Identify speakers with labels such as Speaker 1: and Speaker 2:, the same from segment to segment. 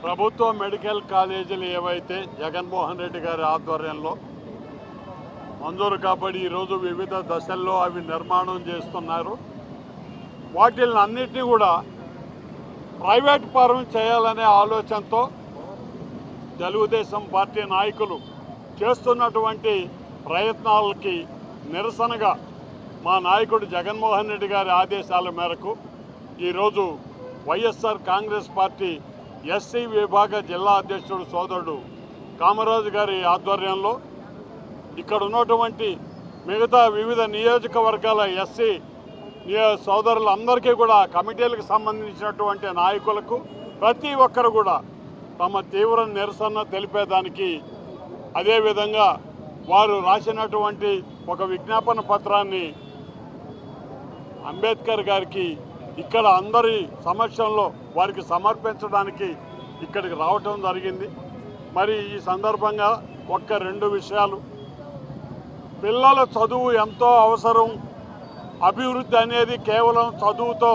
Speaker 1: ప్రభుత్వ మెడికల్ కాలేజీలు ఏవైతే జగన్మోహన్ రెడ్డి గారి ఆధ్వర్యంలో మంజూరు కాబట్టి ఈరోజు వివిధ దశల్లో అవి నిర్మాణం చేస్తున్నారు. వాటిని అన్నిటినీ కూడా ప్రైవేట్ పరం చేయాలనే ఆలోచనతో తెలుగుదేశం పార్టీ నాయకులు చేస్తున్నటువంటి ప్రయత్నాలకి నిరసనగా మా నాయకుడు జగన్మోహన్ రెడ్డి గారి ఆదేశాల మేరకు ఈరోజు వైఎస్ఆర్ కాంగ్రెస్ పార్టీ ఎస్సీ విభాగ జిల్లా అధ్యక్షుడు సోదరుడు కామరాజు గారి ఆధ్వర్యంలో ఇక్కడ ఉన్నటువంటి మిగతా వివిధ నియోజకవర్గాల ఎస్సీ సోదరులందరికీ కూడా కమిటీలకు సంబంధించినటువంటి నాయకులకు ప్రతి ఒక్కరు కూడా తమ తీవ్ర నిరసన తెలిపేదానికి అదేవిధంగా వారు రాసినటువంటి ఒక విజ్ఞాపన పత్రాన్ని అంబేద్కర్ గారికి ఇక్కడ అందరి సమక్షంలో వారికి సమర్పించడానికి ఇక్కడికి రావటం జరిగింది. మరి ఈ సందర్భంగా ఒక్క రెండు విషయాలు, పిల్లల చదువు ఎంతో అవసరం, అభివృద్ధి అనేది కేవలం చదువుతో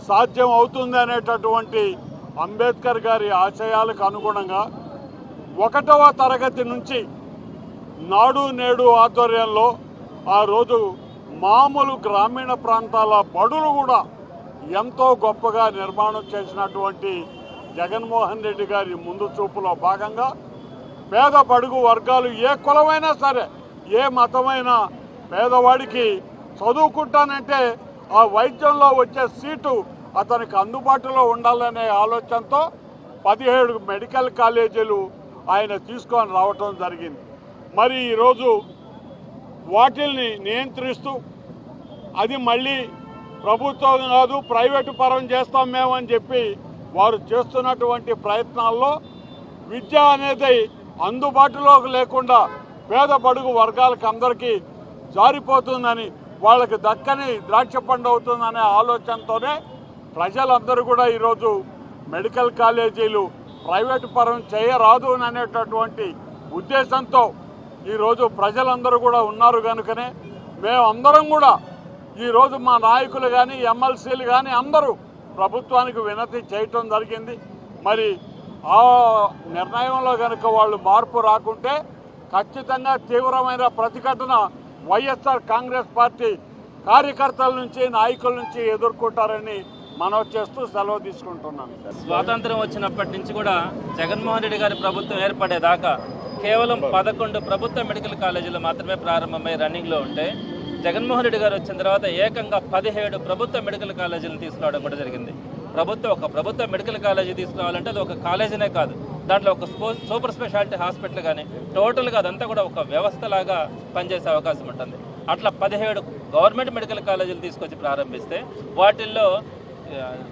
Speaker 1: సాధ్యం అవుతుంది అనేటటువంటి అంబేద్కర్ గారి ఆశయాలకు అనుగుణంగా 1వ తరగతి నుంచి నాడు నేడు ఆధ్వర్యంలో ఆ రోజు మామూలు గ్రామీణ ప్రాంతాల బడులు కూడా ఎంతో గొప్పగా నిర్మాణం చేసినటువంటి జగన్మోహన్ రెడ్డి గారి ముందు చూపులో భాగంగా పేద బడుగు వర్గాలు ఏ కులమైనా సరే ఏ మతమైనా పేదవాడికి చదువుకుంటానంటే ఆ వైద్యంలో వచ్చే సీటు అతనికి అందుబాటులో ఉండాలనే ఆలోచనతో 17 మెడికల్ కాలేజీలు ఆయన తీసుకొని రావటం జరిగింది. మరి ఈరోజు వాటిల్ని నియంత్రిస్తూ అది మళ్ళీ ప్రభుత్వం కాదు ప్రైవేటు పరం చేస్తాం మేము అని చెప్పి వారు చేస్తున్నటువంటి ప్రయత్నాల్లో విద్య అనేది అందుబాటులోకి లేకుండా పేద బడుగు వర్గాలకు అందరికీ జారిపోతుందని, వాళ్ళకి దక్కని ద్రాక్ష పండు అవుతుందనే ఆలోచనతోనే ప్రజలందరూ కూడా ఈరోజు మెడికల్ కాలేజీలు ప్రైవేటు పరం చేయరాదు అనేటటువంటి ఉద్దేశంతో ఈరోజు ప్రజలందరూ కూడా ఉన్నారు కనుకనే మేమందరం కూడా ఈరోజు మా నాయకులు కానీ ఎమ్మెల్సీలు కానీ అందరూ ప్రభుత్వానికి వినతి చేయటం జరిగింది. మరి ఆ నిర్ణయంలో కనుక వాళ్ళు మార్పు రాకుంటే ఖచ్చితంగా తీవ్రమైన ప్రతిఘటన వైఎస్ఆర్ కాంగ్రెస్ పార్టీ కార్యకర్తల నుంచి నాయకుల నుంచి ఎదుర్కొంటారని మనవి చేస్తూ సెలవు తీసుకుంటున్నాను.
Speaker 2: స్వాతంత్రం వచ్చినప్పటి నుంచి కూడా జగన్మోహన్ రెడ్డి గారి ప్రభుత్వం ఏర్పడేదాకా కేవలం 11 ప్రభుత్వ మెడికల్ కాలేజీలు మాత్రమే ప్రారంభమై రన్నింగ్లో ఉంటే జగన్మోహన్ రెడ్డి గారు వచ్చిన తర్వాత ఏకంగా 17 ప్రభుత్వ మెడికల్ కాలేజీలు తీసుకురావడం కూడా జరిగింది. ఒక ప్రభుత్వ మెడికల్ కాలేజీ తీసుకురావాలంటే అది ఒక కాలేజీనే కాదు, దాంట్లో ఒక సూపర్ స్పెషాలిటీ హాస్పిటల్ కానీ టోటల్గా అదంతా కూడా ఒక వ్యవస్థలాగా పనిచేసే అవకాశం ఉంటుంది. అట్లా 17 గవర్నమెంట్ మెడికల్ కాలేజీలు తీసుకొచ్చి ప్రారంభిస్తే వాటిల్లో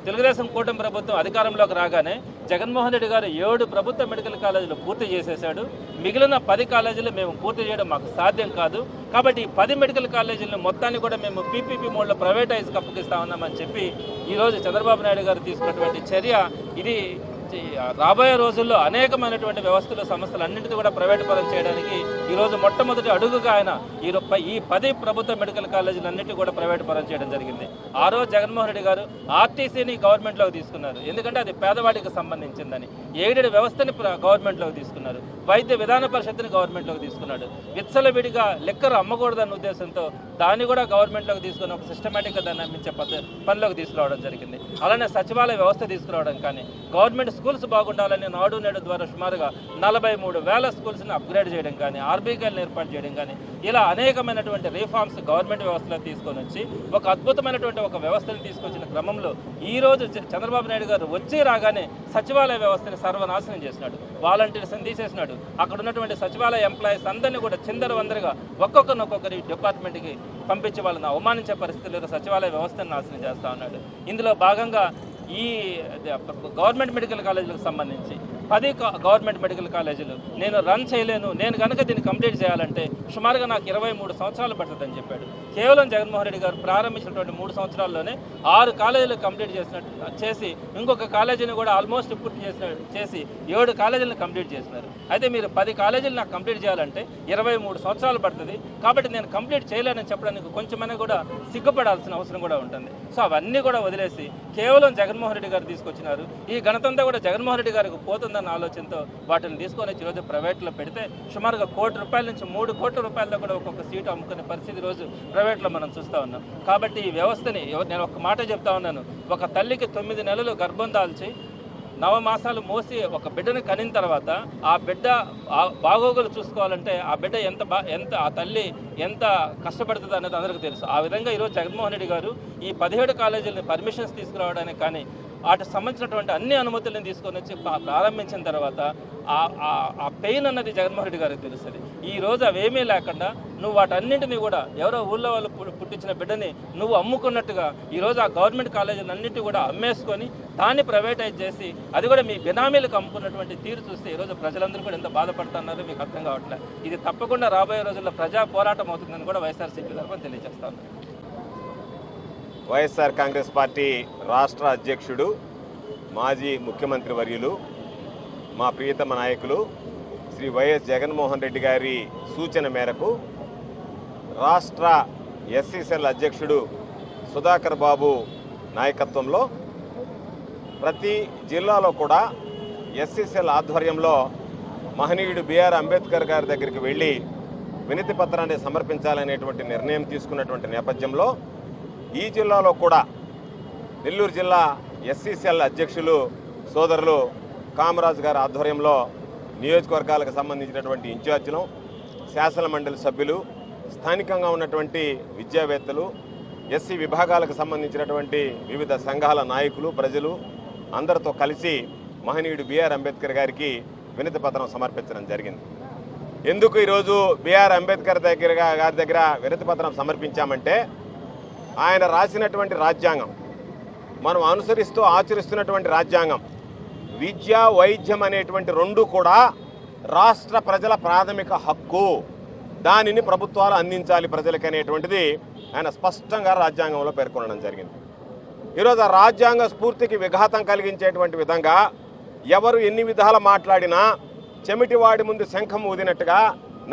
Speaker 2: తెలుగుదేశం కూటమి ప్రభుత్వం అధికారంలోకి రాగానే జగన్మోహన్ రెడ్డి గారు 7 ప్రభుత్వ మెడికల్ కాలేజీలు పూర్తి చేసేశాడు. మిగిలిన 10 కాలేజీలు మేము పూర్తి చేయడం మాకు సాధ్యం కాదు, కాబట్టి ఈ 10 మెడికల్ కాలేజీలను మొత్తాన్ని కూడా మేము పీపీపీ మోడ్లో ప్రైవేటైజ్కి అప్పగిస్తా ఉన్నామని చెప్పి ఈరోజు చంద్రబాబు నాయుడు గారు తీసుకున్నటువంటి చర్య ఇది రాబోయే రోజుల్లో అనేకమైనటువంటి వ్యవస్థలు సంస్థలు అన్నింటినీ కూడా ప్రైవేట్ పరం చేయడానికి ఈరోజు మొట్టమొదటి అడుగుగా ఆయన ఈ 10 ప్రభుత్వ మెడికల్ కాలేజీలన్నింటినీ కూడా ప్రైవేట్ పరం చేయడం జరిగింది. ఆ రోజు జగన్మోహన్ రెడ్డి గారు ఆర్టీసీని గవర్నమెంట్లోకి తీసుకున్నారు, ఎందుకంటే అది పేదవాడికి సంబంధించిందని. ఎయిడెడ్ వ్యవస్థని గవర్నమెంట్లోకి తీసుకున్నారు, వైద్య విధాన పరిషత్తుని గవర్నమెంట్లోకి తీసుకున్నాడు. విచ్చలవిడిగా లెక్కరు అమ్మకూడదన్న ఉద్దేశంతో దాన్ని కూడా గవర్నమెంట్లోకి తీసుకుని ఒక సిస్టమేటిక్గా దాన్ని అమ్మించే పనిలోకి తీసుకురావడం జరిగింది. అలానే సచివాలయ వ్యవస్థ తీసుకురావడం కానీ, గవర్నమెంట్ స్కూల్స్ బాగుండాలని నాడు నేడు ద్వారా సుమారుగా 43,000 స్కూల్స్ని అప్గ్రేడ్ చేయడం కానీ, ఆర్బీకేలను ఏర్పాటు చేయడం కానీ, ఇలా అనేకమైనటువంటి రిఫార్మ్స్ గవర్నమెంట్ వ్యవస్థలో తీసుకొని వచ్చి ఒక అద్భుతమైనటువంటి ఒక వ్యవస్థను తీసుకొచ్చిన క్రమంలో ఈరోజు చంద్రబాబు నాయుడు గారు వచ్చి రాగానే సచివాలయ వ్యవస్థని సర్వనాశనం చేసినాడు, వాలంటీర్స్ని తీసేసినాడు. అక్కడ ఉన్నటువంటి సచివాలయ ఎంప్లాయీస్ అందరినీ కూడా చిందరవందరగా ఒక్కొక్కరి డిపార్ట్మెంట్కి పంపించి వాళ్ళని అవమానించే పరిస్థితుల్లో సచివాలయ వ్యవస్థను నాశనం చేస్తూ ఉన్నాడు. ఇందులో భాగంగా ఈ గవర్నమెంట్ మెడికల్ కాలేజీలకు సంబంధించి 10 గవర్నమెంట్ మెడికల్ కాలేజీలు నేను రన్ చేయలేను, నేను కనుక దీన్ని కంప్లీట్ చేయాలంటే సుమారుగా నాకు 23 సంవత్సరాలు పడుతుందని చెప్పాడు. కేవలం జగన్మోహన్ రెడ్డి గారు ప్రారంభించినటువంటి 3 సంవత్సరాల్లోనే 6 కాలేజీలు కంప్లీట్ చేసి ఇంకొక కాలేజీని కూడా ఆల్మోస్ట్ పూర్తి చేసి 7 కాలేజీలను కంప్లీట్ చేసినారు. అయితే మీరు 10 కాలేజీలు నాకు కంప్లీట్ చేయాలంటే 23 సంవత్సరాలు పడుతుంది. కాబట్టి నేను కంప్లీట్ చేయలేనని చెప్పడానికి కొంచెమైనా కూడా సిగ్గుపడాల్సిన అవసరం కూడా ఉంటుంది. సో అవన్నీ కూడా వదిలేసి కేవలం జగన్మోహన్ రెడ్డి గారు తీసుకొచ్చినారు. ఈ ఘనతంతా కూడా జగన్మోహన్ రెడ్డి గారికి పోతుందన్న ఆలోచనతో వాటిని తీసుకొని ఈరోజు ప్రైవేట్లో పెడితే సుమారుగా ₹1 కోటి నుంచి ₹3 కోట్ల కూడా ఒక్కొక్క సీటు అమ్ముకునే పరిస్థితి రోజు ప్రైవేట్లో మనం చూస్తూ ఉన్నాం. కాబట్టి ఈ వ్యవస్థని నేను ఒక మాట చెప్తా ఉన్నాను, ఒక తల్లికి 9 నెలలు గర్భం దాల్చి 9 మాసాలు మోసి ఒక బిడ్డను కనిన తర్వాత ఆ బిడ్డ బాగోగులు చూసుకోవాలంటే ఆ బిడ్డ ఎంత ఆ తల్లి ఎంత కష్టపడుతుంది అనేది అందరికీ తెలుసు. ఆ విధంగా ఈరోజు జగన్మోహన్ రెడ్డి గారు ఈ 17 కాలేజీలని పర్మిషన్స్ తీసుకురావడానికి కానీ వాటికి సంబంధించినటువంటి అన్ని అనుమతులను తీసుకొని వచ్చి ప్రారంభించిన తర్వాత ఆ పెయిన్ అన్నది జగన్మోహన్ రెడ్డి గారికి తెలుస్తుంది. ఈ రోజు అవేమీ లేకుండా నువ్వు వాటన్నింటినీ కూడా ఎవరో ఊళ్ళో వాళ్ళు పుట్టించిన బిడ్డని నువ్వు అమ్ముకున్నట్టుగా ఈరోజు ఆ గవర్నమెంట్ కాలేజీలన్నింటినీ కూడా అమ్మేసుకొని దాన్ని ప్రైవేటైజ్ చేసి అది కూడా మీ బినామీలకు అమ్ముకున్నటువంటి తీరు చూస్తే ఈరోజు ప్రజలందరూ కూడా ఎంత బాధపడుతున్నారో మీకు అర్థం కావట్లేదు. ఇది తప్పకుండా రాబోయే రోజుల్లో ప్రజా పోరాటం అవుతుందని కూడా వైఎస్ఆర్సీపీ తరఫున తెలియజేస్తాను.
Speaker 3: వైఎస్ఆర్ కాంగ్రెస్ పార్టీ రాష్ట్ర అధ్యక్షుడు, మాజీ ముఖ్యమంత్రి వర్యులు, మా ప్రియతమ నాయకులు శ్రీ వైఎస్ జగన్మోహన్ రెడ్డి గారి సూచన మేరకు రాష్ట్ర ఎస్సీసెల్ అధ్యక్షుడు సుధాకర్ బాబు నాయకత్వంలో ప్రతి జిల్లాలో కూడా ఎస్సీసెల్ ఆధ్వర్యంలో మహనీయుడు బిఆర్ అంబేద్కర్ గారి దగ్గరికి వెళ్ళి వినతి పత్రాన్ని సమర్పించాలనేటువంటి నిర్ణయం తీసుకున్నటువంటి నేపథ్యంలో ఈ జిల్లాలో కూడా నెల్లూరు జిల్లా ఎస్సీసెల్ అధ్యక్షులు సోదరులు కామరాజు గారి ఆధ్వర్యంలో నియోజకవర్గాలకు సంబంధించినటువంటి ఇన్ఛార్జీలు, శాసన మండలి సభ్యులు, స్థానికంగా ఉన్నటువంటి విద్యావేత్తలు, ఎస్సీ విభాగాలకు సంబంధించినటువంటి వివిధ సంఘాల నాయకులు, ప్రజలు అందరితో కలిసి మహనీయుడు బిఆర్ అంబేద్కర్ గారికి వినతి పత్రం సమర్పించడం జరిగింది. ఎందుకు ఈరోజు బిఆర్ అంబేద్కర్ గారి దగ్గర వినతి పత్రం సమర్పించామంటే ఆయన రాసినటువంటి రాజ్యాంగం, మనం అనుసరిస్తూ ఆచరిస్తున్నటువంటి రాజ్యాంగం, విద్య వైద్యం అనేటువంటి రెండు కూడా రాష్ట్ర ప్రజల ప్రాథమిక హక్కు, దానిని ప్రభుత్వాలు అందించాలి ప్రజలకు అనేటువంటిది ఆయన స్పష్టంగా రాజ్యాంగంలో పేర్కొనడం జరిగింది. ఈరోజు ఆ రాజ్యాంగ స్ఫూర్తికి విఘాతం కలిగించేటువంటి విధంగా ఎవరు ఎన్ని విధాలు మాట్లాడినా చెమిటివాడి ముందు శంఖం ఊదినట్టుగా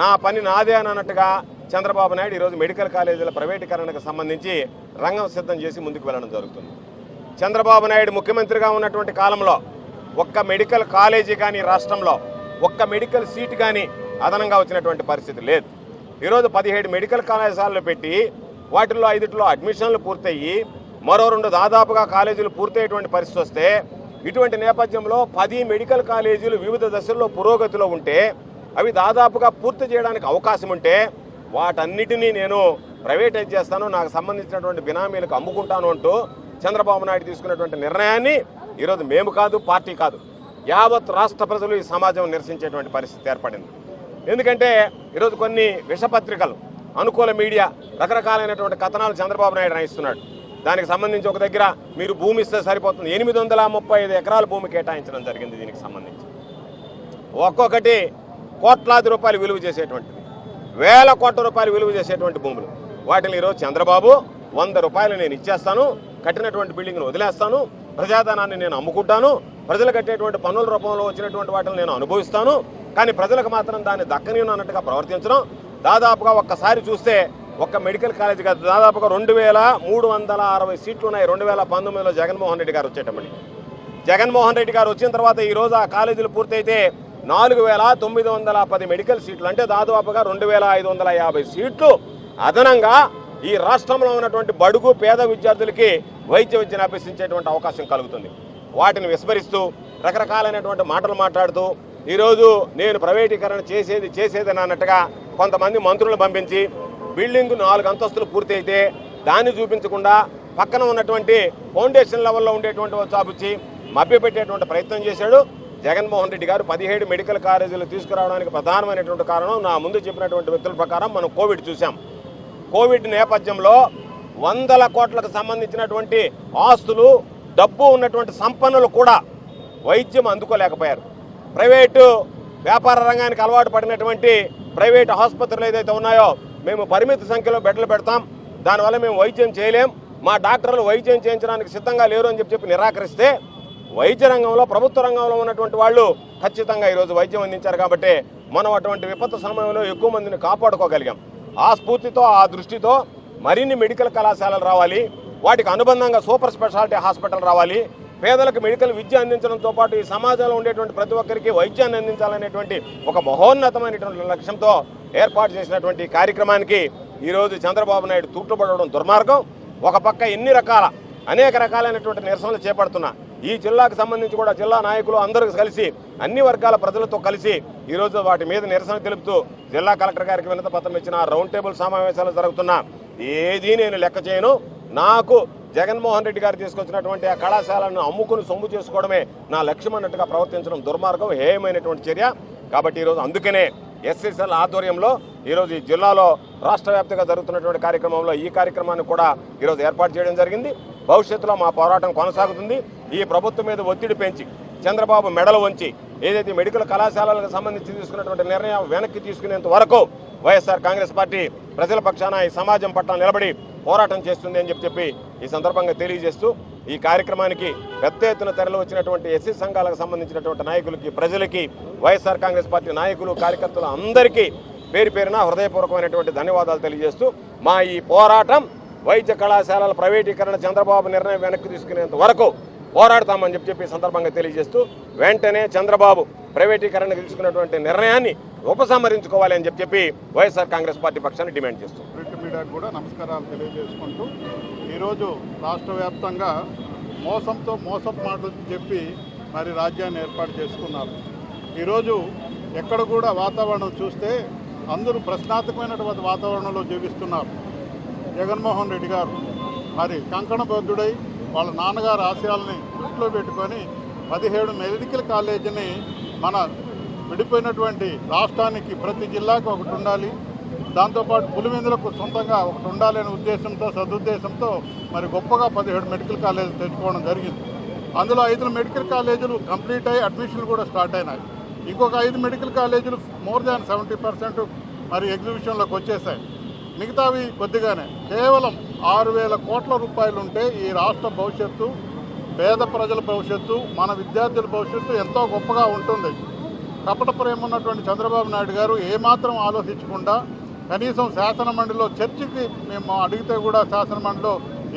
Speaker 3: నా పని నాదే అన్నట్టుగా చంద్రబాబు నాయుడు ఈరోజు మెడికల్ కాలేజీల ప్రైవేటీకరణకు సంబంధించి రంగం సిద్ధం చేసి ముందుకు వెళ్ళడం జరుగుతుంది. చంద్రబాబు నాయుడు ముఖ్యమంత్రిగా ఉన్నటువంటి కాలంలో ఒక్క మెడికల్ కాలేజీ కానీ రాష్ట్రంలో ఒక్క మెడికల్ సీట్ కానీ అదనంగా వచ్చినటువంటి పరిస్థితి లేదు. ఈరోజు 17 మెడికల్ కళాశాలలు పెట్టి వాటిల్లో 5లో అడ్మిషన్లు పూర్తయ్యి మరో 2 దాదాపుగా కాలేజీలు పూర్తయ్యేటువంటి పరిస్థితి వస్తే, ఇటువంటి నేపథ్యంలో 10 మెడికల్ కాలేజీలు వివిధ దశల్లో పురోగతిలో ఉంటే అవి దాదాపుగా పూర్తి చేయడానికి అవకాశం ఉంటే వాటన్నిటినీ నేను ప్రైవేటైజ్ చేస్తాను, నాకు సంబంధించినటువంటి బినామీలకు అమ్ముకుంటాను అంటూ చంద్రబాబు నాయుడు తీసుకున్నటువంటి నిర్ణయాన్ని ఈరోజు మేము కాదు, పార్టీ కాదు, యావత్ రాష్ట్ర ప్రజలు ఈ సమాజం నిరసించేటువంటి పరిస్థితి ఏర్పడింది. ఎందుకంటే ఈరోజు కొన్ని విషపత్రికలు, అనుకూల మీడియా రకరకాలైనటువంటి కథనాలు చంద్రబాబు నాయుడు రాయిస్తున్నాడు. దానికి సంబంధించి ఒక దగ్గర మీరు భూమి ఇస్తే సరిపోతుంది, 835 ఎకరాల భూమి కేటాయించడం జరిగింది. దీనికి సంబంధించి ఒక్కొక్కటి కోట్లాది రూపాయలు విలువ చేసేటువంటిది, వేల కోట్ల రూపాయలు విలువ చేసేటువంటి భూములు. వాటిని ఈరోజు చంద్రబాబు 100 రూపాయలు నేను ఇచ్చేస్తాను, కట్టినటువంటి బిల్డింగ్ను వదిలేస్తాను, ప్రజాధనాన్ని నేను అమ్ముకుంటాను, ప్రజలు కట్టేటువంటి పన్నుల రూపంలో వచ్చినటువంటి వాటిని నేను అనుభవిస్తాను, కానీ ప్రజలకు మాత్రం దాన్ని దక్కనీయను అన్నట్టుగా ప్రవర్తించడం. దాదాపుగా ఒక్కసారి చూస్తే ఒక్క మెడికల్ కాలేజీ కాదు, దాదాపుగా 2360 సీట్లు ఉన్నాయి 2019లో జగన్మోహన్ రెడ్డి గారు వచ్చేటప్పటికి. జగన్మోహన్ రెడ్డి గారు వచ్చిన తర్వాత ఈరోజు ఆ కాలేజీలు పూర్తయితే 4910 మెడికల్ సీట్లు, అంటే దాదాపుగా 2550 సీట్లు అదనంగా ఈ రాష్ట్రంలో ఉన్నటువంటి బడుగు పేద విద్యార్థులకి వైద్య విద్యను అభ్యసించేటువంటి అవకాశం కలుగుతుంది. వాటిని విస్మరిస్తూ రకరకాలైనటువంటి మాటలు మాట్లాడుతూ ఈరోజు నేను ప్రైవేటీకరణ చేసేదని అన్నట్టుగా కొంతమంది మంత్రులను పంపించి బిల్డింగ్ 4 అంతస్తులు పూర్తి అయితే దాన్ని చూపించకుండా పక్కన ఉన్నటువంటి ఫౌండేషన్ లెవెల్లో ఉండేటువంటి చాపుచ్చి మభ్యపెట్టేటువంటి ప్రయత్నం చేశాడు. జగన్మోహన్ రెడ్డి గారు 17 మెడికల్ కాలేజీలు తీసుకురావడానికి ప్రధానమైనటువంటి కారణం, నా ముందు చెప్పినటువంటి వ్యక్తుల ప్రకారం మనం కోవిడ్ చూసాం. కోవిడ్ నేపథ్యంలో 100 కోట్లకు సంబంధించినటువంటి ఆస్తులు, డబ్బు ఉన్నటువంటి సంపన్నులు కూడా వైద్యం అందుకోలేకపోయారు. ప్రైవేటు వ్యాపార రంగానికి అలవాటు పడినటువంటి ప్రైవేటు ఆసుపత్రులు ఏదైతే ఉన్నాయో మేము పరిమిత సంఖ్యలో బెడ్లు పెడతాం, దానివల్ల మేము వైద్యం చేయలేం, మా డాక్టర్లు వైద్యం చేయించడానికి సిద్ధంగా లేరు అని చెప్పి నిరాకరిస్తే వైద్య రంగంలో ప్రభుత్వ రంగంలో ఉన్నటువంటి వాళ్ళు ఖచ్చితంగా ఈరోజు వైద్యం అందించారు కాబట్టి మనం అటువంటి విపత్తు సమయంలో ఎక్కువ మందిని కాపాడుకోగలిగాం. ఆ స్ఫూర్తితో ఆ దృష్టితో మరిన్ని మెడికల్ కళాశాలలు రావాలి, వాటికి అనుబంధంగా సూపర్ స్పెషాలిటీ హాస్పిటల్ రావాలి, పేదలకు మెడికల్ విద్య అందించడంతో పాటు ఈ సమాజంలో ఉండేటువంటి ప్రతి ఒక్కరికి వైద్యాన్ని అందించాలనేటువంటి ఒక మహోన్నతమైనటువంటి లక్ష్యంతో ఏర్పాటు చేసినటువంటి కార్యక్రమానికి ఈరోజు చంద్రబాబు నాయుడు తూట్లుపడడం దుర్మార్గం. ఒక పక్క అనేక రకాలైనటువంటి నిరసనలు చేపడుతున్నా ఈ జిల్లాకు సంబంధించి కూడా జిల్లా నాయకులు అందరూ కలిసి అన్ని వర్గాల ప్రజలతో కలిసి ఈరోజు వాటి మీద నిరసన తెలుపుతూ జిల్లా కలెక్టర్ గారికి వినతి పత్రం ఇచ్చిన రౌండ్ టేబుల్ సమావేశాలు జరుగుతున్నా ఏదీ నేను లెక్క చేయను. నాకు జగన్మోహన్ రెడ్డి గారు తీసుకొచ్చినటువంటి ఆ కళాశాలను అమ్ముకుని సొమ్ము చేసుకోవడమే నా లక్ష్యం అన్నట్టుగా ప్రవర్తించడం దుర్మార్గం, హేయమైనటువంటి చర్య. కాబట్టి ఈరోజు అందుకనే ఎస్ఎస్ఎల్ ఆధ్వర్యంలో ఈరోజు ఈ జిల్లాలో రాష్ట్ర వ్యాప్తంగా జరుగుతున్నటువంటి కార్యక్రమంలో ఈ కార్యక్రమాన్ని కూడా ఈరోజు ఏర్పాటు చేయడం జరిగింది. భవిష్యత్తులో మా పోరాటం కొనసాగుతుంది. ఈ ప్రభుత్వం మీద ఒత్తిడి పెంచి చంద్రబాబు మెడలు వంచి ఏదైతే మెడికల్ కళాశాలలకు సంబంధించి తీసుకున్నటువంటి నిర్ణయం వెనక్కి తీసుకునేంత వరకు వైఎస్ఆర్ కాంగ్రెస్ పార్టీ ప్రజల పక్షాన ఈ సమాజం పట్ల నిలబడి పోరాటం చేస్తుంది అని చెప్పి ఈ సందర్భంగా తెలియజేస్తూ ఈ కార్యక్రమానికి పెద్ద ఎత్తున తరలి వచ్చినటువంటి ఎస్సీ సంఘాలకు సంబంధించినటువంటి నాయకులకి, ప్రజలకి, వైఎస్ఆర్ కాంగ్రెస్ పార్టీ నాయకులు, కార్యకర్తలు అందరికీ పేరు పేరున హృదయపూర్వకమైనటువంటి ధన్యవాదాలు తెలియజేస్తూ మా ఈ పోరాటం వైద్య కళాశాలల ప్రైవేటీకరణ చంద్రబాబు నిర్ణయం వెనక్కి తీసుకునేంత వరకు పోరాడతామని చెప్పి సందర్భంగా తెలియజేస్తూ వెంటనే చంద్రబాబు ప్రైవేటీకరణ తీసుకున్నటువంటి నిర్ణయాన్ని ఉపసంహరించుకోవాలి అని చెప్పి వైఎస్ఆర్ కాంగ్రెస్ పార్టీ పక్షాన్ని డిమాండ్ చేస్తాం.
Speaker 1: ప్రింట్ మీడియాకు కూడా నమస్కారాలు తెలియజేసుకుంటూ ఈరోజు రాష్ట్ర వ్యాప్తంగా మోసపు మాటలు చెప్పి మరి రాజ్యాన్ని ఏర్పాటు చేసుకున్నారు. ఈరోజు ఎక్కడ కూడా వాతావరణం చూస్తే అందరూ ప్రశ్నార్థకమైనటువంటి వాతావరణంలో జీవిస్తున్నారు. జగన్మోహన్ రెడ్డి గారు మరి కంకణబద్ధుడై వాళ్ళ నాన్నగారు ఆశయాలని దృష్టిలో పెట్టుకొని 17 మెడికల్ కాలేజీని మన విడిపోయినటువంటి రాష్ట్రానికి ప్రతి జిల్లాకు ఒకటి ఉండాలి, దాంతోపాటు పులివెందులకు సొంతంగా ఒకటి ఉండాలి అనే ఉద్దేశంతో సదుద్దేశంతో మరి గొప్పగా 17 మెడికల్ కాలేజీలు తెచ్చుకోవడం జరిగింది. అందులో 5 మెడికల్ కాలేజీలు కంప్లీట్ అయ్యి అడ్మిషన్లు కూడా స్టార్ట్ అయినాయి. ఇంకొక 5 మెడికల్ కాలేజీలు మోర్ దాన్ 70% మరి ఎగ్జిబిషన్లోకి వచ్చేసాయి. మిగతావి కొద్దిగానే కేవలం 6,000 కోట్ల రూపాయలు ఉంటే ఈ రాష్ట్ర భవిష్యత్తు, పేద ప్రజల భవిష్యత్తు, మన విద్యార్థుల భవిష్యత్తు ఎంతో గొప్పగా ఉంటుంది. కపట ప్రేమ ఉన్నటువంటి చంద్రబాబు నాయుడు గారు ఏమాత్రం ఆలోచించకుండా కనీసం శాసనమండలిలో చర్చకి మేము అడిగితే కూడా శాసనమండలిలో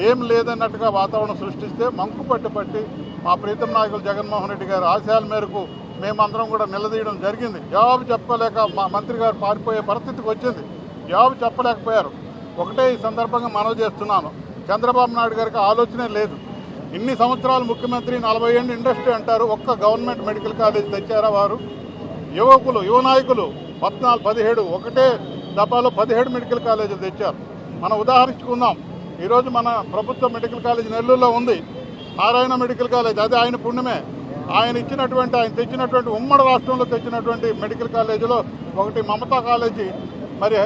Speaker 1: ఏం లేదన్నట్టుగా వాతావరణం సృష్టిస్తే మంకు పట్టి మా ప్రీతం నాయకులు జగన్మోహన్ రెడ్డి గారు ఆశయాల మేరకు మేమందరం కూడా నిలదీయడం జరిగింది. జవాబు చెప్పలేక మా మంత్రి గారు పారిపోయే పరిస్థితికి వచ్చింది. జవాబు చెప్పలేకపోయారు. ఒకటే ఈ సందర్భంగా మనవి చేస్తున్నాను, చంద్రబాబు నాయుడు గారికి ఆలోచనే లేదు. ఇన్ని సంవత్సరాలు ముఖ్యమంత్రి, 40 ఏళ్ళు ఇండస్ట్రీ అంటారు, ఒక్క గవర్నమెంట్ మెడికల్ కాలేజ్ తెచ్చారా వారు? యువ నాయకులు 14, 17 ఒకటే దఫాలో 17 మెడికల్ కాలేజీలు తెచ్చారు. మనం ఉదాహరించుకుందాం. ఈరోజు మన ప్రభుత్వ మెడికల్ కాలేజ్ నెల్లూరులో ఉంది, నారాయణ మెడికల్ కాలేజ్. అది ఆయన పుణ్యమే. ఆయన తెచ్చినటువంటి ఉమ్మడి రాష్ట్రంలో తెచ్చినటువంటి మెడికల్ కాలేజీలో ఒకటి మమతా కాలేజీ, మరి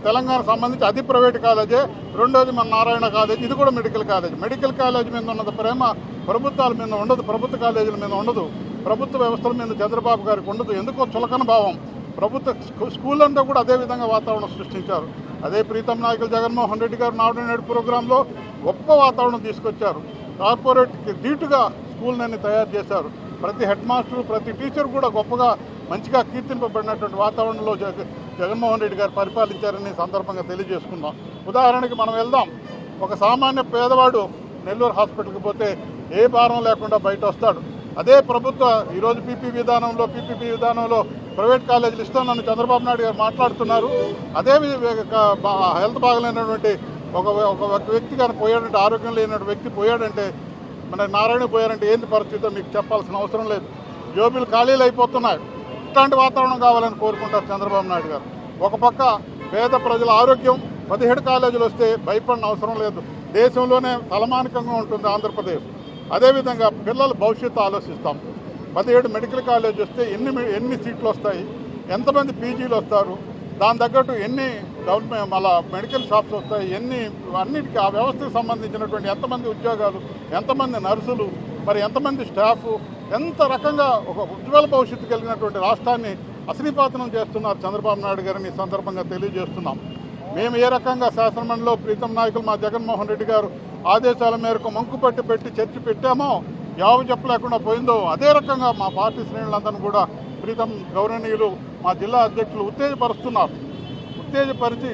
Speaker 1: తెలంగాణ సంబంధించి అది ప్రైవేట్ కాలేజే. రెండోది మన నారాయణ కాలేజ్, ఇది కూడా మెడికల్ కాలేజ్. మెడికల్ కాలేజ్ మీద ఉన్నది ప్రేమ ప్రభుత్వాల మీద ఉండదు, ప్రభుత్వ కాలేజీల మీద ఉండదు, ప్రభుత్వ వ్యవస్థల మీద చంద్రబాబు గారికి ఉండదు. ఎందుకో చులకన భావం. ప్రభుత్వ స్కూల్ అంతా కూడా అదే విధంగా వాతావరణం సృష్టించారు. అదే ప్రీతం నాయకులు జగన్మోహన్ రెడ్డి గారు నాడు నేడు ప్రోగ్రాంలో గొప్ప వాతావరణం తీసుకొచ్చారు. కార్పొరేట్కి ధీటుగా స్కూల్ని తయారు చేశారు. ప్రతి హెడ్ మాస్టరు, ప్రతి టీచర్ కూడా గొప్పగా మంచిగా కీర్తింపబడినటువంటి వాతావరణంలో జగన్మోహన్ రెడ్డి గారు పరిపాలించారని సందర్భంగా తెలియజేసుకుందాం. ఉదాహరణకి మనం వెళ్దాం. ఒక సామాన్య పేదవాడు నెల్లూరు హాస్పిటల్కి పోతే ఏ భారం లేకుండా బయట వస్తాడు. అదే ప్రభుత్వ ఈరోజు పీపీపీ విధానంలో ప్రైవేట్ కాలేజీలు ఇస్తానని చంద్రబాబు నాయుడు గారు మాట్లాడుతున్నారు. అదే హెల్త్ బాగలేనటువంటి ఒక వ్యక్తి కానీ పోయాడంటే, ఆరోగ్యం లేనటువంటి వ్యక్తి పోయాడంటే, మన నారాయణ పోయారంటే ఏంటి పరిస్థితితో మీకు చెప్పాల్సిన అవసరం లేదు. జోబీలు ఖాళీలు అయిపోతున్నాయి. ఇట్లాంటి వాతావరణం కావాలని కోరుకుంటారు చంద్రబాబు నాయుడు గారు. ఒక పక్క పేద ప్రజల ఆరోగ్యం, 17 కాలేజీలు వస్తే భయపడిన అవసరం లేదు. దేశంలోనే తలమానికంగా ఉంటుంది ఆంధ్రప్రదేశ్. అదేవిధంగా పిల్లల భవిష్యత్తు ఆలోచిస్తాం. 17 మెడికల్ కాలేజ్ వస్తే ఎన్ని సీట్లు వస్తాయి, ఎంతమంది పీజీలు వస్తారు, దాని తగ్గట్టు ఎన్ని గవర్నమెంట్ మళ్ళా మెడికల్ షాప్స్ వస్తాయి, అన్నిటికీ ఆ వ్యవస్థకు సంబంధించినటువంటి ఎంతమంది ఉద్యోగాలు, ఎంతమంది నర్సులు, మరి ఎంతమంది స్టాఫ్, ఎంత రకంగా ఒక ఉజ్వల భవిష్యత్తు కలిగినటువంటి రాష్ట్రాన్ని అశ్లీపాతనం చేస్తున్నారు చంద్రబాబు నాయుడు గారిని ఈ సందర్భంగా తెలియజేస్తున్నాం. మేము ఏ రకంగా శాసనమండలిలో ప్రీతం నాయకులు మా జగన్మోహన్ రెడ్డి గారు ఆదేశాల మేరకు మంకుపట్టి పెట్టి చర్చ పెట్టామో యావ చెప్పలేకుండా పోయిందో అదే రకంగా మా పార్టీ శ్రేణులందరినీ కూడా ప్రీతం గౌరవనీయులు మా జిల్లా అధ్యక్షులు ఉత్తేజపరుస్తున్నారు. ఉత్తేజపరిచి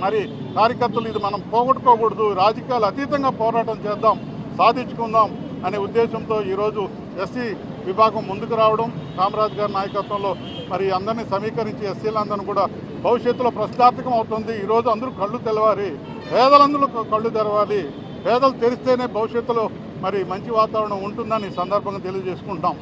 Speaker 1: మరి కార్యకర్తలు ఇది మనం పోగొట్టుకోకూడదు, రాజకీయాలు అతీతంగా పోరాటం చేద్దాం, సాధించుకుందాం అనే ఉద్దేశంతో ఈరోజు ఎస్సీ విభాగం ముందుకు రావడం, కామరాజ్ గారి నాయకత్వంలో మరి అందరినీ సమీకరించి ఎస్సీలందరినీ కూడా భవిష్యత్తులో ప్రశ్నార్థకం అవుతుంది. ఈరోజు అందరూ కళ్ళు తెలవాలి, పేదలందరూ కళ్ళు తెరవాలి, పేదలు తెరిస్తేనే భవిష్యత్తులో మరి మంచి వాతావరణం ఉంటుందని ఈ సందర్భంగా తెలియజేసుకుంటాం.